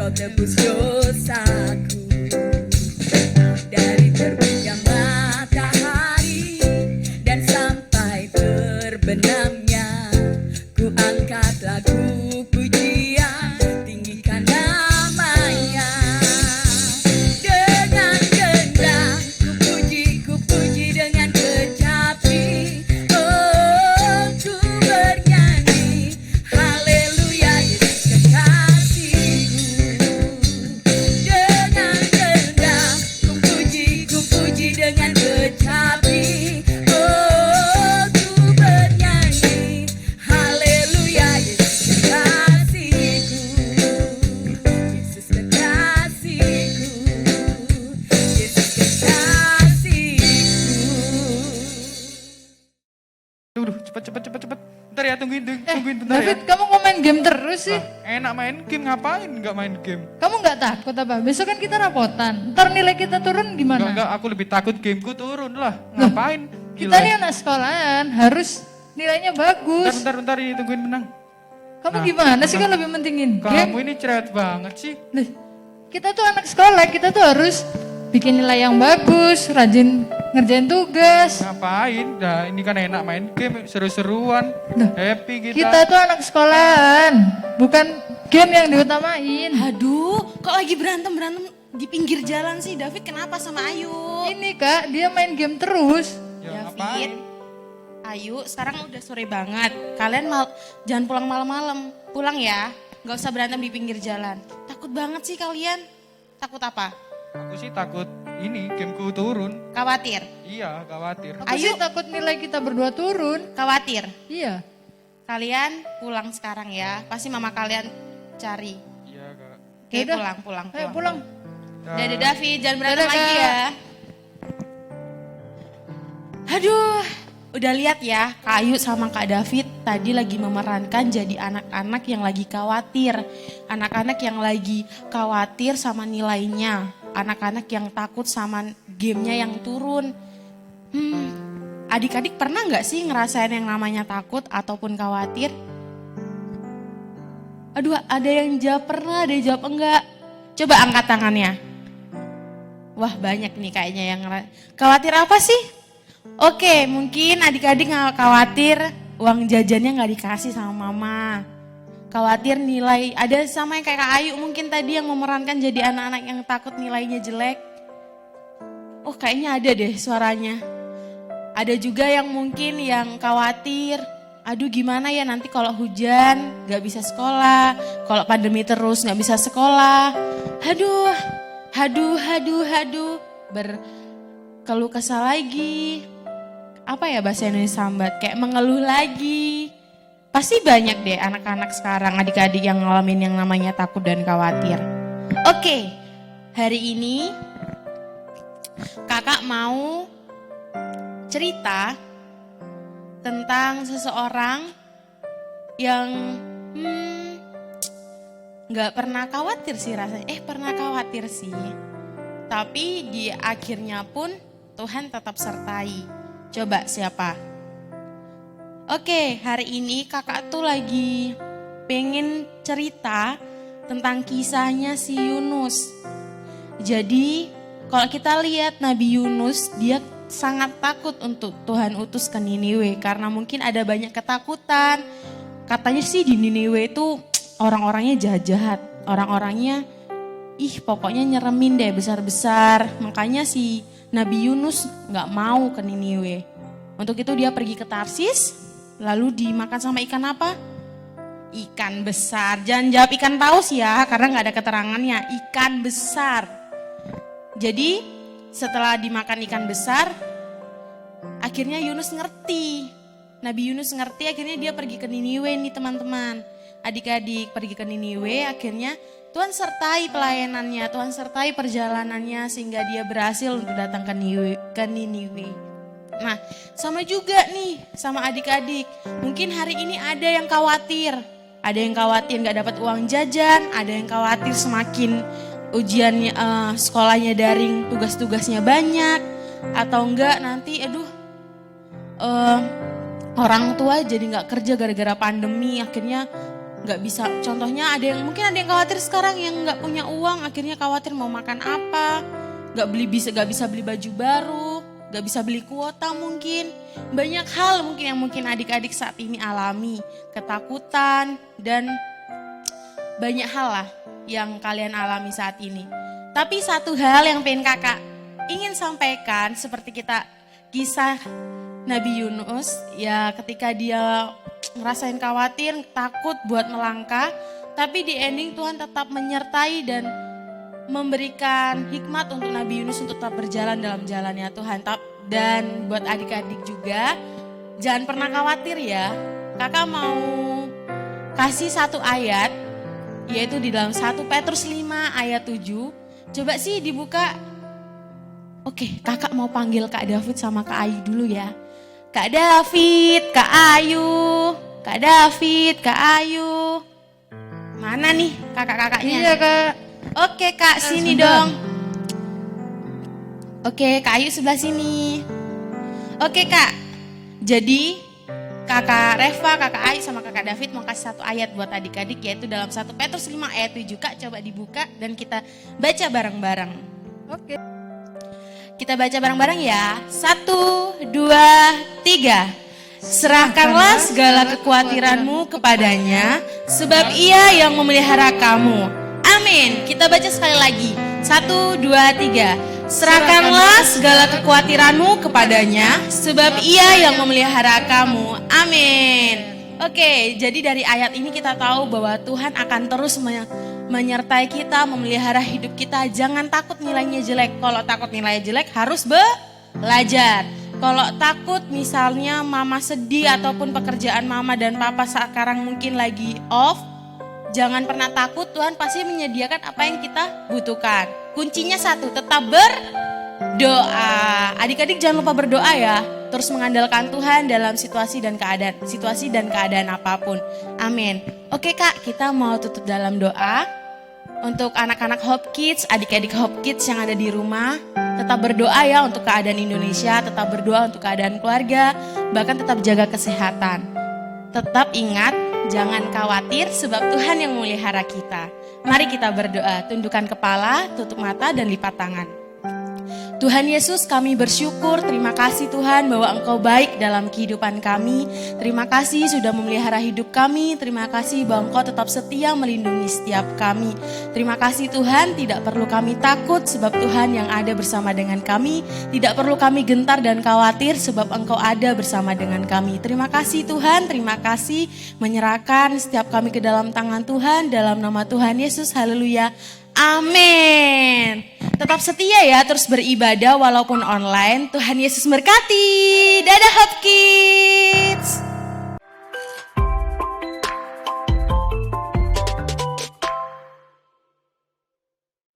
kau tebus dosaku. Dari terbitnya matahari dan sampai terbenamnya, ku angkat lagu pujian, tinggikan namanya. Dengan gendang ku puji dengan kecapi. Oh, ku bernyanyi haleluya Yesus kekasihku. Dengan gendang ku puji dengan kecapi. Oh, ku bernyanyi haleluya Yesus kekasihku. Yesus kekasihku. Yesus kekasihku. Duh, cepet. Bentar ya, tungguin bentar David, ya. kamu kok main game terus sih? Enak main game, ngapain nggak main game? Kamu nggak takut apa? Besok kan kita rapotan. Ntar nilai kita turun gimana? Enggak, aku lebih takut gameku turun lah. Ngapain? Kita Gila. nih anak sekolahan, harus nilainya bagus. Bentar, ini tungguin menang. Kamu Nah, gimana sih kan lebih mentingin game? Kamu ini cerewet banget sih. Loh, kita tuh anak sekolah, kita tuh harus bikin nilai yang bagus, rajin ngerjain tugas. Ngapain? Dah, ini kan enak main game, seru-seruan, Loh, happy Kita tuh anak sekolahan, bukan game yang diutamain. Aduh, kok lagi berantem di pinggir jalan sih? David kenapa sama Ayu? Ini kak, dia main game terus. Ya, David, ngapain? Ayu, sekarang udah sore banget. Kalian jangan pulang malam-malam. Pulang ya, nggak usah berantem di pinggir jalan. Takut banget sih kalian. Takut apa? Aku sih takut ini gameku turun. Khawatir? Iya, khawatir. Aku sih takut nilai kita berdua turun. Khawatir? Iya. Kalian pulang sekarang ya. Pasti mama kalian cari. Iya, Kak. Oke, Yaudah. pulang. Ayo pulang. Dadah David, jangan berantem Dadah, lagi Kak. ya. Aduh, udah lihat ya, Kak Ayu sama Kak David tadi lagi memerankan jadi anak-anak yang lagi khawatir. Anak-anak yang lagi khawatir sama nilainya. Anak-anak yang takut sama gamenya yang turun. Adik-adik pernah nggak sih ngerasain yang namanya takut ataupun khawatir? Aduh, ada yang jawab pernah, ada yang jawab enggak. Coba angkat tangannya. Wah, banyak nih kayaknya yang khawatir apa sih? Oke, mungkin adik-adik nggak khawatir uang jajannya nggak dikasih sama mama. Khawatir nilai, ada sama yang kayak Kak Ayu mungkin tadi yang memerankan jadi anak-anak yang takut nilainya jelek. Oh, kayaknya ada deh suaranya. Ada juga yang mungkin yang khawatir, aduh gimana ya nanti kalau hujan gak bisa sekolah, kalau pandemi terus gak bisa sekolah. Haduh, berkeluh kesah lagi. Apa ya bahasa Indonesia sambat, kayak mengeluh lagi. Pasti banyak deh anak-anak sekarang, adik-adik yang ngalamin yang namanya takut dan khawatir. Oke, hari ini kakak mau cerita tentang seseorang yang nggak pernah khawatir sih rasanya. Pernah khawatir sih. Tapi di akhirnya pun Tuhan tetap sertai. Coba siapa? Oke, hari ini kakak tuh lagi pengen cerita tentang kisahnya si Yunus. Jadi kalau kita lihat Nabi Yunus, dia sangat takut untuk Tuhan utus ke Niniwe. Karena mungkin ada banyak ketakutan. Katanya sih di Niniwe itu orang-orangnya jahat-jahat. Orang-orangnya pokoknya nyeremin deh besar-besar. Makanya si Nabi Yunus gak mau ke Niniwe. Untuk itu dia pergi ke Tarsis. Lalu dimakan sama ikan apa? Ikan besar. Jangan jawab ikan paus ya, karena gak ada keterangannya. Ikan besar. Jadi setelah dimakan ikan besar, akhirnya Yunus ngerti. Nabi Yunus ngerti, akhirnya dia pergi ke Niniwe nih teman-teman. Adik-adik pergi ke Niniwe, akhirnya Tuhan sertai pelayanannya, Tuhan sertai perjalanannya sehingga dia berhasil untuk datang ke Niniwe. Nah, sama juga nih sama adik-adik. Mungkin hari ini ada yang khawatir. Ada yang khawatir gak dapat uang jajan, ada yang khawatir semakin ujiannya sekolahnya daring, tugas-tugasnya banyak, atau enggak nanti orang tua jadi gak kerja gara-gara pandemi, akhirnya nggak bisa. Contohnya mungkin ada yang khawatir sekarang yang nggak punya uang, akhirnya khawatir mau makan apa, nggak bisa beli baju baru, nggak bisa beli kuota mungkin. Banyak hal mungkin adik-adik saat ini alami, ketakutan dan banyak hal lah yang kalian alami saat ini. Tapi satu hal yang pengen kakak ingin sampaikan, seperti kita kisah Nabi Yunus ya, ketika dia ngerasain khawatir, takut buat melangkah, tapi di ending Tuhan tetap menyertai dan memberikan hikmat untuk Nabi Yunus untuk tetap berjalan dalam jalannya Tuhan. Dan buat adik-adik juga, jangan pernah khawatir ya. Kakak mau kasih satu ayat, yaitu di dalam 1 Petrus 5 ayat 7. Coba sih dibuka. Oke, kakak mau panggil Kak David sama Kak Ayu dulu ya. Kak David, Kak Ayu, Kak David, Kak Ayu. Mana nih kakak-kakaknya? Iya Kak. Oke Kak, sini dong. Oke, Kak Ayu sebelah sini. Oke Kak, jadi Kakak Reva, Kakak Ayu sama Kakak David mau kasih satu ayat buat adik-adik, yaitu dalam 1 Petrus 5 ayat 7. Kak coba dibuka dan kita baca bareng-bareng. Oke. Kita baca bareng-bareng ya. 1, 2, 3. Serahkanlah segala kekhawatiranmu kepadanya, sebab ia yang memelihara kamu. Amin. Kita baca sekali lagi. 1, 2, 3. Serahkanlah segala kekhawatiranmu kepadanya, sebab ia yang memelihara kamu. Amin. Oke, jadi dari ayat ini kita tahu bahwa Tuhan akan terus menyertai kita, memelihara hidup kita. Jangan takut nilainya jelek. Kalau takut nilainya jelek harus belajar. Kalau takut misalnya mama sedih ataupun pekerjaan mama dan papa sekarang mungkin lagi off, jangan pernah takut, Tuhan pasti menyediakan apa yang kita butuhkan. Kuncinya satu, tetap berdoa. Adik-adik jangan lupa berdoa ya. Terus mengandalkan Tuhan dalam situasi dan keadaan apapun. Amin. Oke Kak, kita mau tutup dalam doa. Untuk anak-anak Hope Kids, adik-adik Hope Kids yang ada di rumah, tetap berdoa ya untuk keadaan Indonesia, tetap berdoa untuk keadaan keluarga, bahkan tetap jaga kesehatan. Tetap ingat, jangan khawatir sebab Tuhan yang memelihara kita. Mari kita berdoa, tundukkan kepala, tutup mata dan lipat tangan. Tuhan Yesus, kami bersyukur, terima kasih Tuhan bahwa Engkau baik dalam kehidupan kami. Terima kasih sudah memelihara hidup kami, terima kasih bahwa Engkau tetap setia melindungi setiap kami. Terima kasih Tuhan, tidak perlu kami takut sebab Tuhan yang ada bersama dengan kami. Tidak perlu kami gentar dan khawatir sebab Engkau ada bersama dengan kami. Terima kasih Tuhan, terima kasih menyerahkan setiap kami ke dalam tangan Tuhan, dalam nama Tuhan Yesus, haleluya. Amin. Tetap setia ya, terus beribadah walaupun online. Tuhan Yesus berkati. Dadah Hope Kids.